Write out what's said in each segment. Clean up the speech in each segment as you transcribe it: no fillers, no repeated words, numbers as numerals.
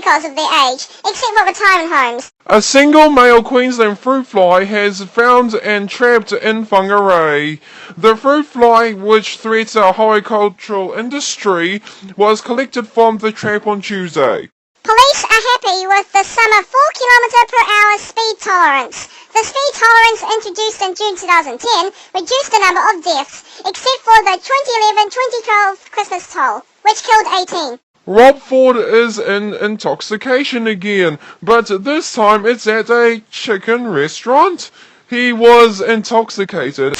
because of their age, except for retirement homes. A single male Queensland fruit fly has found and trapped in Whangarei. The fruit fly, which threats our horticultural industry, was collected from the trap on Tuesday. Police are happy with the summer 4km/h speed tolerance. The speed tolerance introduced in June 2010 reduced the number of deaths, except for the 2011-2012 Christmas toll, which killed 18. Rob Ford is in intoxication again, but this time it's at a chicken restaurant. He was intoxicated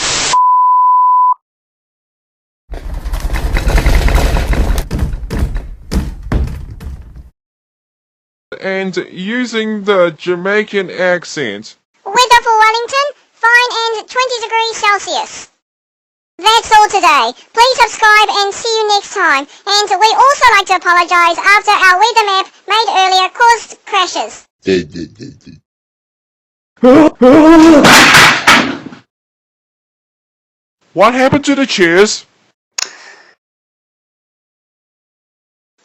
and using the Jamaican accent. Weather for Wellington, fine and 20 degrees Celsius. That's all today. Please subscribe and see you next time. And we also like to apologise after our weather map made earlier caused crashes. What happened to the chairs?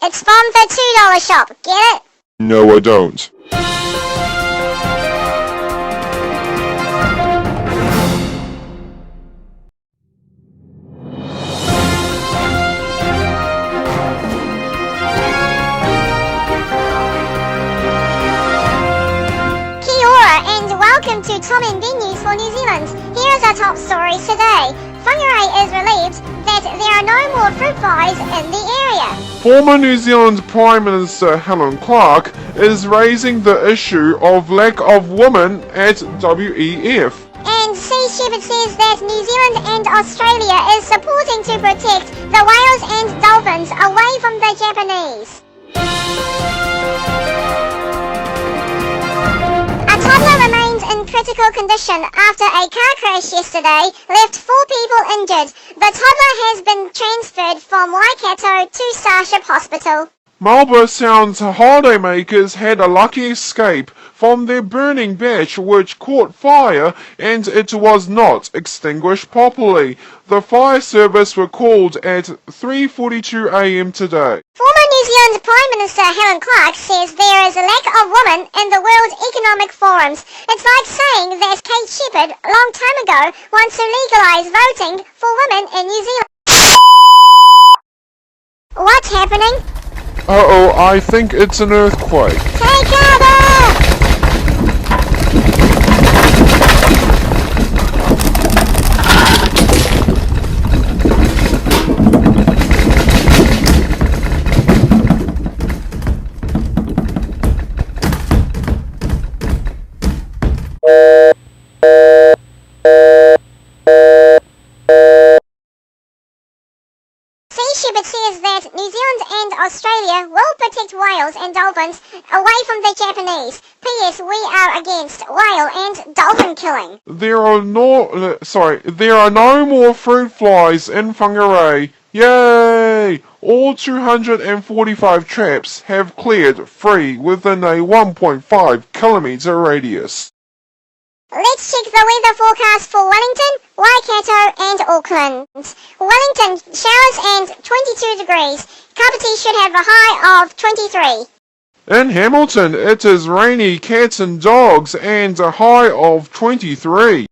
It's from the $2 shop, get it? No, I don't. Welcome to Tom and Ben News for New Zealand. Here is our top stories today. Whangarei is relieved that there are no more fruit flies in the area. Former New Zealand Prime Minister Helen Clark is raising the issue of lack of women at WEF. And Sea Shepherd says that New Zealand and Australia is supporting to protect the whales and dolphins away from the Japanese. A toddler remains in critical condition after a car crash yesterday left 4 people injured. The toddler has been transferred from Waikato to Starship Hospital. Marlborough Sound's holidaymakers had a lucky escape from their burning batch which caught fire and it was not extinguished properly. The fire service were called at 3:42 a.m. today. Former New Zealand Prime Minister Helen Clark says there is a lack of women in the World Economic Forums. It's like saying that Kate Shepherd, a long time ago, wants to legalise voting for women in New Zealand. What's happening? Uh-oh, I think it's an earthquake. Take cover! Shepherd says that New Zealand and Australia will protect whales and dolphins away from the Japanese. P.S. We are against whale and dolphin killing. There are no more fruit flies in Whangarei. Yay! All 245 traps have cleared free within a 1.5km radius. Let's check the weather forecast for Wellington, Waikato and Auckland. Wellington, showers and 22 degrees. Kapiti should have a high of 23. In Hamilton, it is rainy cats and dogs and a high of 23.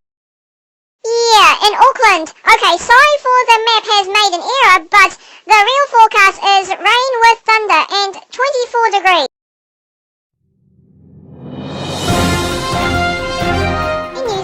Yeah, in Auckland. Okay, sorry for the map has made an error, but the real forecast is rain with thunder and 24 degrees.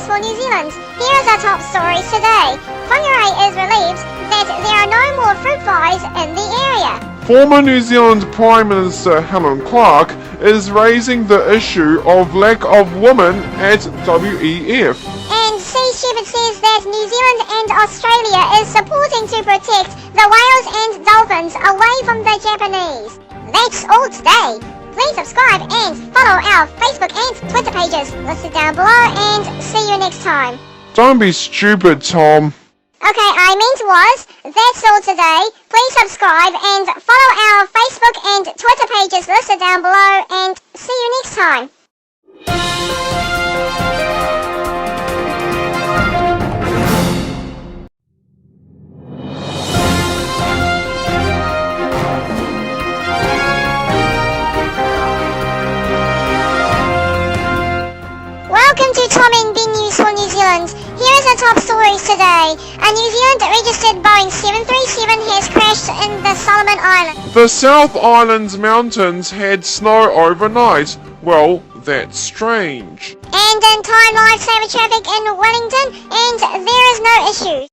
For New Zealand. Here is our top stories today. Whangarei is relieved that there are no more fruit flies in the area. Former New Zealand Prime Minister Helen Clark is raising the issue of lack of women at WEF. And Sea Shepherd says that New Zealand and Australia is supporting to protect the whales and dolphins away from the Japanese. That's all today. Please subscribe and follow our Facebook and Twitter pages listed down below and see you next time. Don't be stupid, Tom. Okay, I meant was, that's all today. Please subscribe and follow our Facebook and Twitter pages listed down below and see you next time. stories today. A New Zealand registered Boeing 737 has crashed in the Solomon Islands. The South Island mountains had snow overnight. Well, that's strange. And in time lifesaver traffic in Wellington, and there is no issue.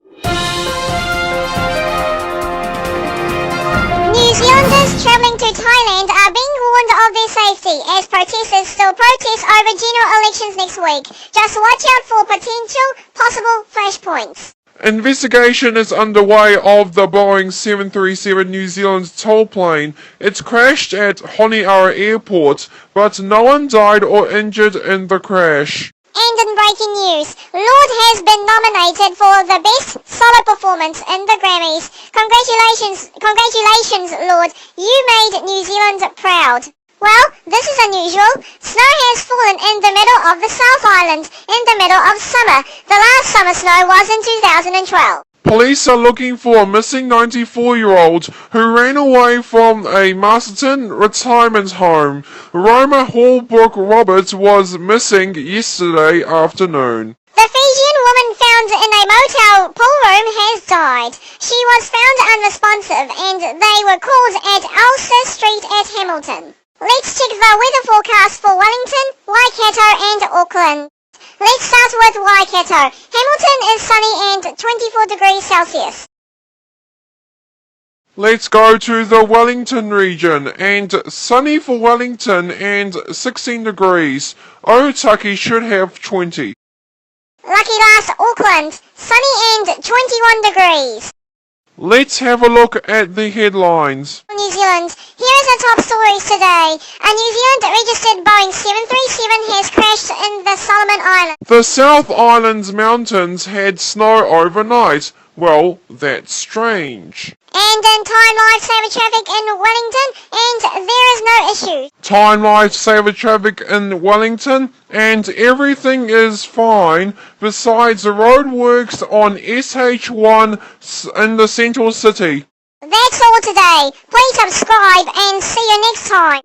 New Zealanders travelling to Thailand are being warned of their safety as protesters still protest over general elections next week. Just watch out for potential possible flashpoints. Investigation is underway of the Boeing 737 New Zealand toll plane. It crashed at Honiara Airport, but no one died or injured in the crash. And in breaking news, Lord has been nominated for the Best Solo Performance in the Grammys. Congratulations, Lord. You made New Zealand proud. Well, this is unusual. Snow has fallen in the middle of the South Island, in the middle of summer. The last summer snow was in 2012. Police are looking for a missing 94-year-old who ran away from a Masterton retirement home. Roma Holbrook Roberts was missing yesterday afternoon. The Fijian woman found in a motel pool room has died. She was found unresponsive and they were called at Ulster Street at Hamilton. Let's check the weather forecast for Wellington, Waikato and Auckland. Let's start with Waikato. Hamilton is sunny and 24 degrees Celsius. Let's go to the Wellington region, and sunny for Wellington and 16 degrees. Otaki should have 20. Lucky last, Auckland, sunny and 21 degrees. Let's have a look at the headlines. New Zealand, here is the top stories today. A New Zealand registered Boeing 737 has crashed in the Solomon Islands. The South Island mountains had snow overnight. Well, that's strange. And in time lifesaver traffic in Wellington, and there is no issue. Time lifesaver traffic in Wellington, and everything is fine besides the roadworks on SH1 in the central city. That's all today. Please subscribe and see you next time.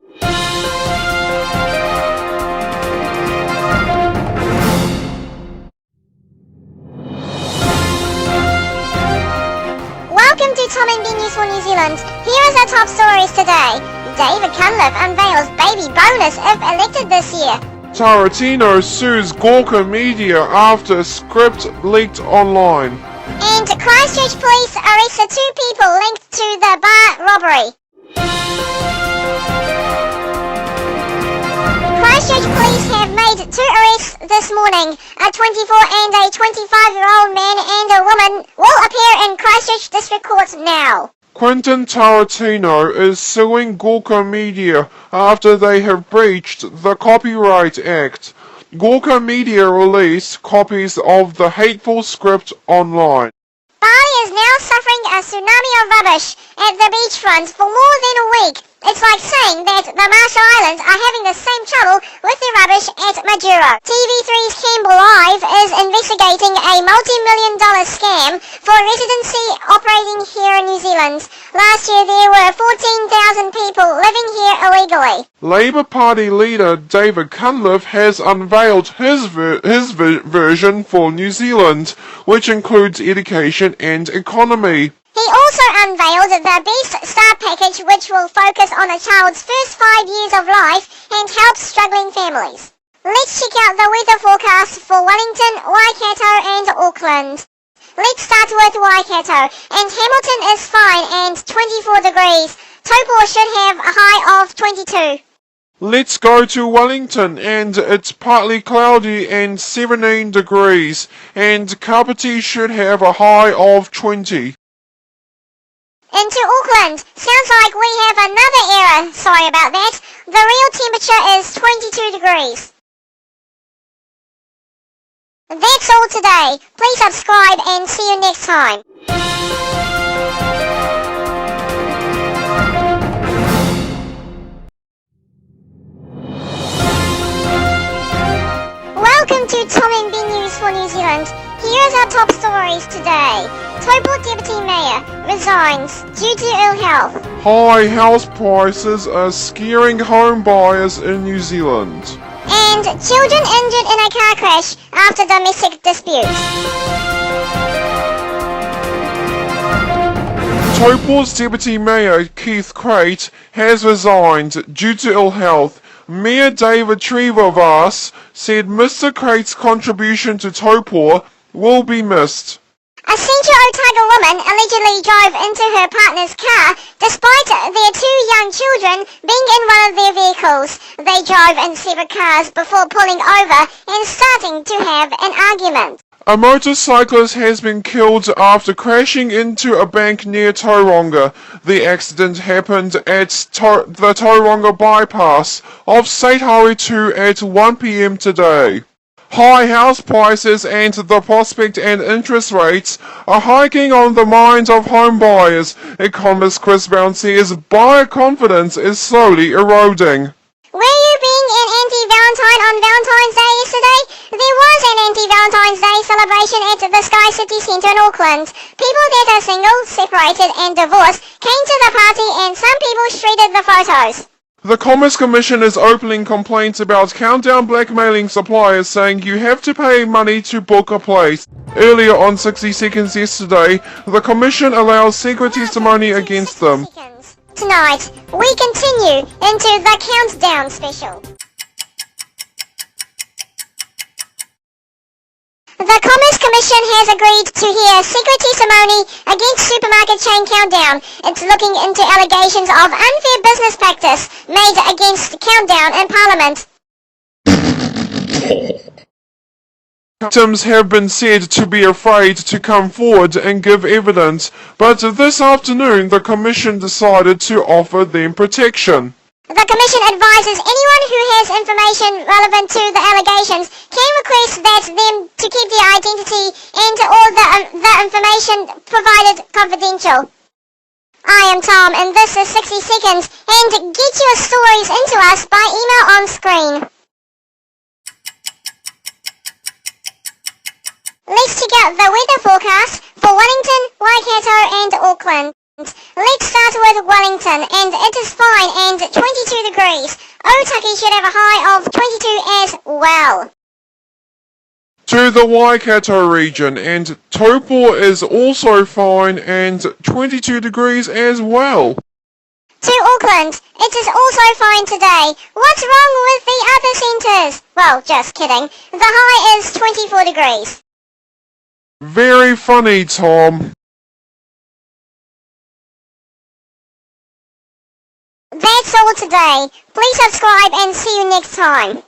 Welcome to Tom and Ben News for New Zealand. Here is our top stories today. David Cunliffe unveils baby bonus if elected this year. Tarantino sues Gawker Media after script leaked online. And Christchurch police arrested 2 people linked to the bar robbery. Christchurch police have made 2 arrests this morning. A 24 and a 25-year-old man and a woman will appear in Christchurch District Court now. Quentin Tarantino is suing Gawker Media after they have breached the Copyright Act. Gawker Media released copies of the hateful script online. Bali is now suffering a tsunami of rubbish at the beachfront for more than a week. It's like saying that the Marshall Islands are having the same trouble with their rubbish at Majuro. TV3's Campbell Live is investigating a multi-million-dollar scam for residency operating here in New Zealand. Last year there were 14,000 people living here illegally. Labour Party leader David Cunliffe has unveiled his version for New Zealand, which includes education and economy. He also unveiled the Best Start package, which will focus on a child's first 5 years of life and help struggling families. Let's check out the weather forecast for Wellington, Waikato and Auckland. Let's start with Waikato, and Hamilton is fine and 24 degrees. Taupo should have a high of 22. Let's go to Wellington, and it's partly cloudy and 17 degrees, and Kapiti should have a high of 20. Into Auckland. Sounds like we have another error. Sorry about that. The real temperature is 22 degrees. That's all today. Please subscribe and see you next time. Welcome to Tom and Ben News for New Zealand. Here's our top stories today. Taupo Deputy Mayor resigns due to ill health. High house prices are scaring home buyers in New Zealand. And children injured in a car crash after domestic disputes. Taupo's Deputy Mayor Keith Crate has resigned due to ill health. Mayor David Trevor-Vass said Mr. Crate's contribution to Taupo will be missed. A Central Otago woman allegedly drove into her partner's car despite their two young children being in one of their vehicles. They drove in separate cars before pulling over and starting to have an argument. A motorcyclist has been killed after crashing into a bank near Tauranga. The accident happened at the Tauranga bypass of State Highway 2 at 1 p.m. today. High house prices and the prospect and interest rates are hiking on the minds of home buyers. Economist Chris Brown says buyer confidence is slowly eroding. Were you being an anti-Valentine on Valentine's Day yesterday? There was an anti-Valentine's Day celebration at the Sky City Centre in Auckland. People that are single, separated and divorced came to the party and some people shredded the photos. The Commerce Commission is opening complaints about Countdown blackmailing suppliers, saying you have to pay money to book a place. Earlier on 60 Seconds yesterday, the Commission allows secret testimony against them. Tonight, we continue into the Countdown special. The Commerce Commission has agreed to hear secret testimony against supermarket chain Countdown. It's looking into allegations of unfair business practice made against Countdown in Parliament. Victims have been said to be afraid to come forward and give evidence, but this afternoon the Commission decided to offer them protection. The Commission advises anyone who has information relevant to the allegations can request that them to keep their identity and all the information provided confidential. I am Tom and this is 60 Seconds, and get your stories into us by email on screen. Let's check out the weather forecast for Wellington, Waikato and Auckland. Let's start with Wellington, and it is fine and 22 degrees. Otaki should have a high of 22 as well. To the Waikato region, and Taupo is also fine and 22 degrees as well. To Auckland, it is also fine today. What's wrong with the other centres? Well, just kidding. The high is 24 degrees. Very funny, Tom. That's all today. Please subscribe and see you next time.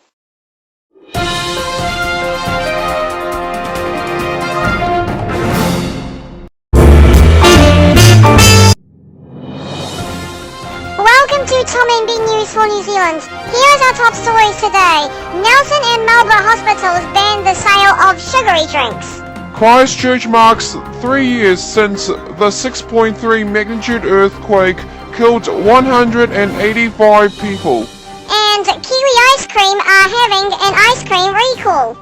Welcome to Tom and B News for New Zealand. Here is our top stories today. Nelson and Marlborough hospitals ban the sale of sugary drinks. Christchurch marks 3 years since the 6.3 magnitude earthquake killed 185 people. And Kiwi Ice Cream are having an ice cream recall.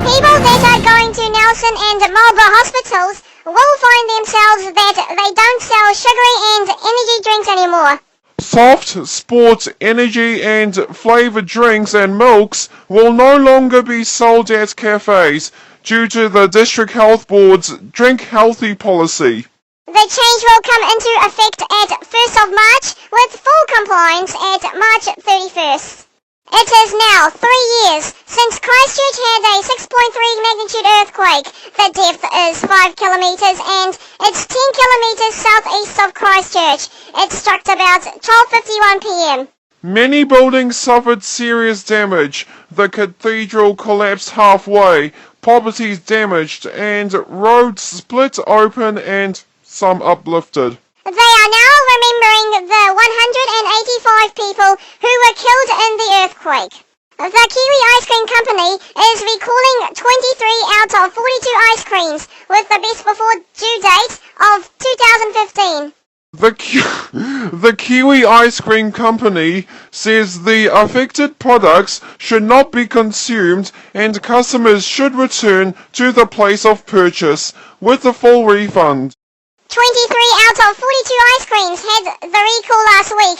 People that are going to Nelson and Marlborough hospitals will find themselves that they don't sell sugary and energy drinks anymore. Soft, sports, energy and flavoured drinks and milks will no longer be sold at cafes due to the District Health Board's Drink Healthy policy. The change will come into effect at 1st of March with full compliance at March 31st. It is now 3 years since Christchurch had a 6.3 magnitude earthquake. The depth is 5 kilometres and it's 10 kilometres southeast of Christchurch. It struck about 12:51 p.m. Many buildings suffered serious damage. The cathedral collapsed halfway, properties damaged, and roads split open and some uplifted. They are now remembering the 185 people who were killed in the earthquake. The Kiwi Ice Cream Company is recalling 23 out of 42 ice creams with the best before due date of 2015. The Kiwi Ice Cream Company says the affected products should not be consumed and customers should return to the place of purchase with a full refund. 23 out of 42 ice creams had the recall last week.